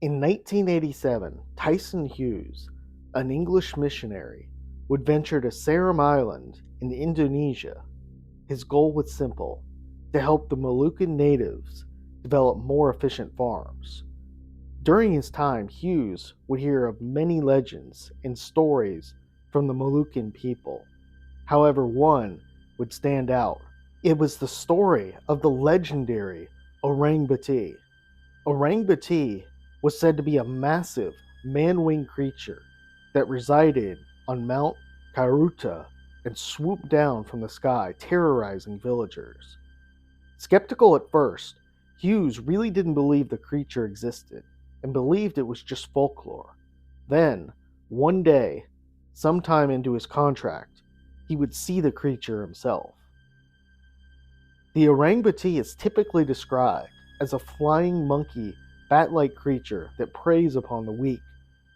In 1987, Tyson Hughes, an English missionary, would venture to Seram Island in Indonesia. His goal was simple: to help the Moluccan natives develop more efficient farms. During his time, Hughes would hear of many legends and stories from the Moluccan people. However, one would stand out. It was the story of the legendary Orang-Bati. Orang-Bati was said to be a massive man-winged creature that resided on Mount Kairuta and swooped down from the sky, terrorizing villagers. Skeptical at first, Hughes really didn't believe the creature existed and believed it was just folklore. Then, one day, sometime into his contract, he would see the creature himself. The Orang-Bati is typically described as a flying monkey bat-like creature that preys upon the weak,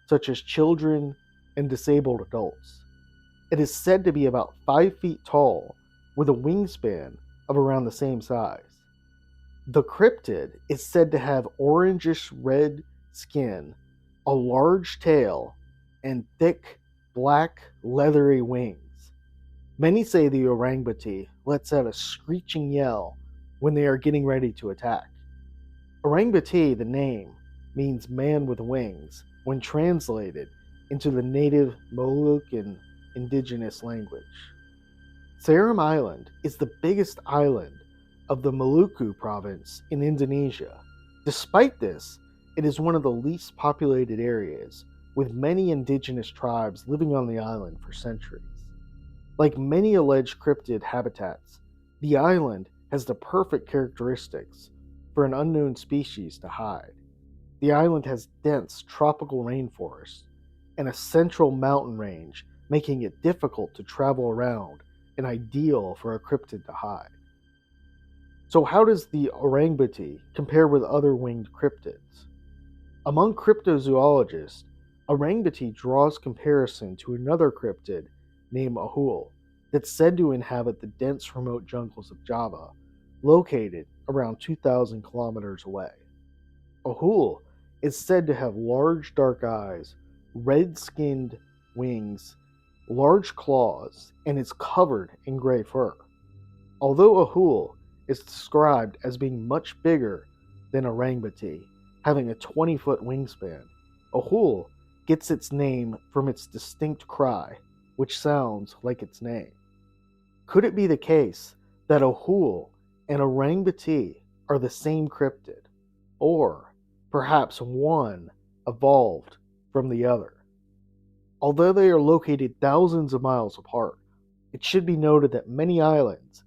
such as children and disabled adults. It is said to be about 5 feet tall, with a wingspan of around the same size. The cryptid is said to have orangish red skin, a large tail, and thick, black, leathery wings. Many say the Orang-Bati lets out a screeching yell when they are getting ready to attack. Orang-Bati, the name, means man with wings when translated into the native Moluccan indigenous language. Seram Island is the biggest island of the Maluku province in Indonesia. Despite this, it is one of the least populated areas, with many indigenous tribes living on the island for centuries. Like many alleged cryptid habitats, the island has the perfect characteristics for an unknown species to hide. The island has dense tropical rainforests and a central mountain range, making it difficult to travel around and ideal for a cryptid to hide. So how does the Orang-Bati compare with other winged cryptids? Among cryptozoologists, Orang-Bati draws comparison to another cryptid named Ahool that's said to inhabit the dense remote jungles of Java, located around 2,000 kilometers away. Ahool is said to have large dark eyes, red-skinned wings, large claws, and is covered in gray fur. Although Ahool is described as being much bigger than Orang-Bati, having a 20-foot wingspan, Ahool gets its name from its distinct cry, which sounds like its name. Could it be the case that Ahool and Orang-Bati are the same cryptid, or perhaps one evolved from the other? Although they are located thousands of miles apart, it should be noted that many islands,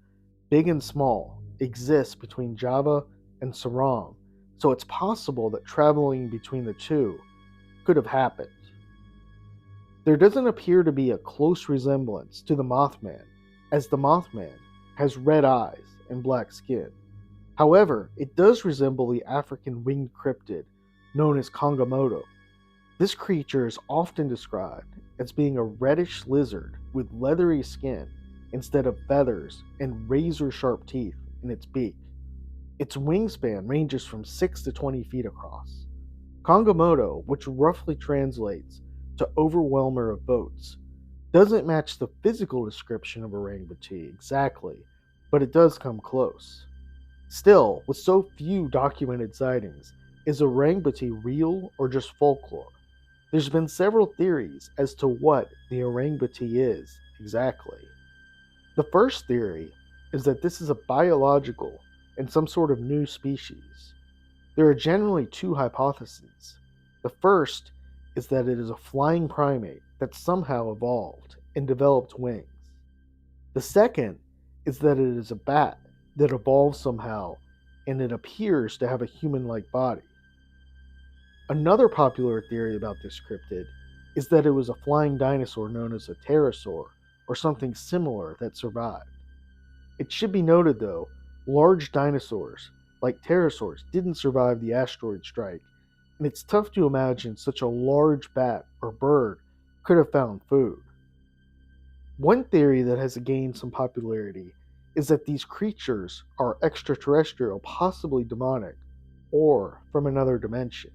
big and small, exist between Java and Seram, so it's possible that traveling between the two could have happened. There doesn't appear to be a close resemblance to the Mothman, as the Mothman has red eyes and black skin. However, it does resemble the African winged cryptid known as Kongamato. This creature is often described as being a reddish lizard with leathery skin instead of feathers and razor-sharp teeth in its beak. Its wingspan ranges from 6 to 20 feet across. Kongamato, which roughly translates to overwhelmer of boats, doesn't match the physical description of Orang-Bati exactly, but it does come close. Still, with so few documented sightings, is Orang-Bati real or just folklore? There's been several theories as to what the Orang-Bati is exactly. The first theory is that this is a biological and some sort of new species. There are generally two hypotheses. The first is that it is a flying primate that somehow evolved and developed wings. The second is that it is a bat that evolved somehow and it appears to have a human-like body. Another popular theory about this cryptid is that it was a flying dinosaur known as a pterosaur or something similar that survived. It should be noted though, large dinosaurs like pterosaurs didn't survive the asteroid strike, and it's tough to imagine such a large bat or bird could have found food. One theory that has gained some popularity is that these creatures are extraterrestrial, possibly demonic, or from another dimension.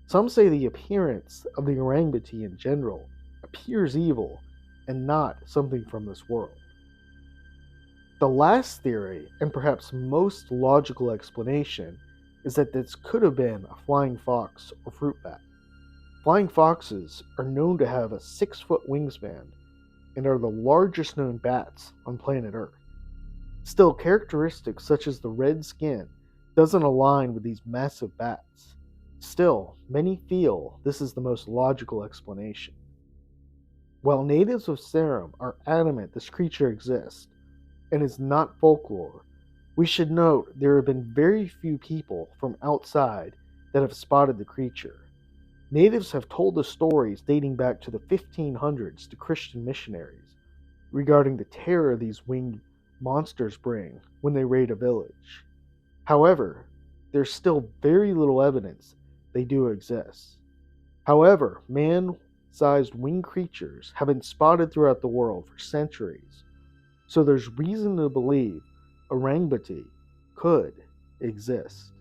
Some say the appearance of the Orang-Bati in general appears evil and not something from this world. The last theory, and perhaps most logical explanation, is that this could have been a flying fox or fruit bat. Flying foxes are known to have a 6-foot wingspan and are the largest known bats on planet Earth. Still, characteristics such as the red skin doesn't align with these massive bats. Still, many feel this is the most logical explanation. While natives of Seram are adamant this creature exists and is not folklore, we should note there have been very few people from outside that have spotted the creature. Natives have told the stories dating back to the 1500s to Christian missionaries regarding the terror these winged monsters bring when they raid a village. However, there's still very little evidence they do exist. However, man-sized winged creatures have been spotted throughout the world for centuries, so there's reason to believe Orang-Bati could exist.